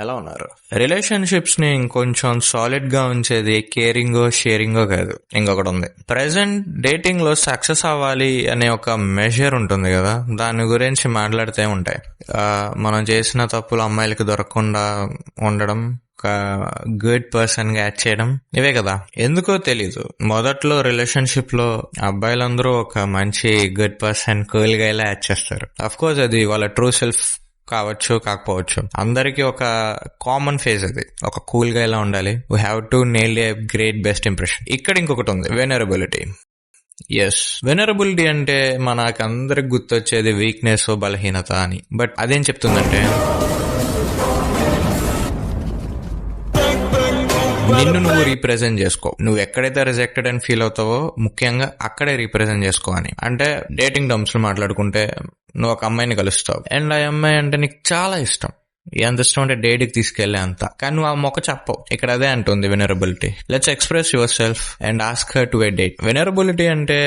ఎలా ఉన్నారు? రిలేషన్షిప్స్ ని ఇంకొంచెం సాలిడ్ గా ఉంచేది కేరింగో షేరింగో కాదు, ఇంకొకటి ఉంది. ప్రెసెంట్ డేటింగ్ లో సక్సెస్ అవ్వాలి అనే ఒక మెజర్ ఉంటుంది కదా, దాని గురించి మాట్లాడితే ఉంటాయి. మనం చేసిన తప్పులు అమ్మాయిలకి దొరకకుండా ఉండడం, ఒక గుడ్ పర్సన్ గా యాడ్ చేయడం, ఇవే కదా. ఎందుకో తెలీదు, మొదట్లో రిలేషన్షిప్ లో అబ్బాయిలందరూ ఒక మంచి గుడ్ పర్సన్, కూల్ గా ఇలా యాడ్ చేస్తారు. అఫ్ కోర్స్ అది వాళ్ళ ట్రూ సెల్ఫ్ కావచ్చు, కాకపోవచ్చు. అందరికి ఒక కామన్ ఫేజ్ అది, ఒక కూల్ గా ఇలా ఉండాలి. We have to nail a great best impression. ఇక్కడ ఇంకొకటి ఉంది, వెనరబిలిటీ. ఎస్, వెనరబిలిటీ అంటే మనకందరికి గుర్తొచ్చేది వీక్నెస్, బలహీనత అని. బట్ అదేం చెప్తుందంటే, నిన్ను నువ్వు రీప్రజెంట్ చేసుకో. నువ్వు ఎక్కడైతే రిజెక్టెడ్ అని ఫీల్ అవుతావో ముఖ్యంగా అక్కడే రీప్రజెంట్ చేసుకో అని. అంటే డేటింగ్ టర్మ్స్ లో మాట్లాడుకుంటే, నువ్వు ఒక అమ్మాయిని కలుస్తావు అండ్ ఆ అమ్మాయి అంటే నీకు చాలా ఇష్టం. ఎంత ఇష్టం అంటే డేట్కి తీసుకెళ్లే అంత. కానీ నువ్వు ఆ మొక్క చెప్పవు. ఇక్కడ అదే అంటుంది vulnerability. Let's express yourself and ask her to a date. Vulnerability అంటే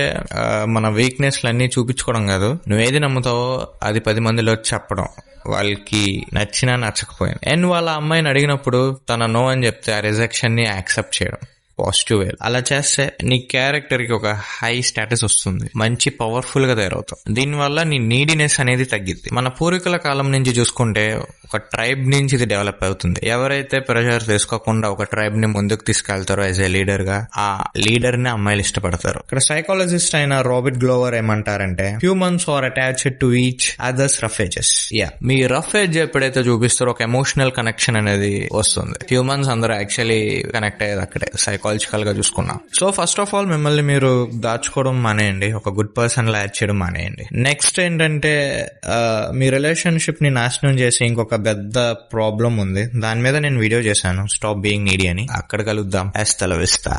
మన వీక్నెస్ లన్నీ చూపించుకోవడం కాదు, నువ్వేది నమ్ముతావో అది 10 మందిలో చెప్పడం, వాళ్ళకి నచ్చినా నచ్చకపోయినా. అండ్ వాళ్ళ అమ్మాయిని అడిగినప్పుడు తన నో అని చెప్తే ఆ రిజెక్షన్ ని యాక్సెప్ట్ చేయడం పాజిటివ్ వే. అలా చేస్తే నీ క్యారెక్టర్ కి ఒక హై స్టేటస్ వస్తుంది, మంచి పవర్ఫుల్ గా తయారవుతావు. దీనివల్ల నీ నీడినెస్ అనేది తగ్గిద్ది. మన పూర్వీకుల కాలం నుంచి చూసుకుంటే ఒక ట్రైబ్ నుంచి ఇది డెవలప్ అవుతుంది. ఎవరైతే ప్రెషర్ తీసుకోకుండా ఒక ట్రైబ్ ని ముందుకు తీసుకెళ్తారో యాజ్ ఏ లీడర్ గా, ఆ లీడర్ ని అమ్మాయిలు ఇష్టపడతారు. ఇక్కడ సైకాలజిస్ట్ అయిన రాబర్ట్ గ్లోవర్ ఏమంటారంటే, humans are attached to each others rough edges. మీ రఫ్ ఎడ్జ్ ఎప్పుడైతే చూపిస్తారో ఒక ఎమోషనల్ కనెక్షన్ అనేది వస్తుంది. హ్యూమన్స్ అందరూ యాక్చువల్లీ కనెక్ట్ అయ్యేది అక్కడే, సైకాలజికల్ గా చూసుకున్నాం. సో ఫస్ట్ ఆఫ్ ఆల్ మిమ్మల్ని మీరు దాచుకోవడం మానేయండి, ఒక గుడ్ పర్సన్ లా యాడ్ చేయడం మానేయండి. నెక్స్ట్ ఏంటంటే, మీ రిలేషన్షిప్ ని నాశనం చేసి ఇంకొక పెద్ద ప్రాబ్లం ఉంది. దాని మీద నేను వీడియో చేశాను, స్టాప్ బీయింగ్ నీడీ అని. అక్కడ కలుద్దాం. ఎస్, తల విస్తా.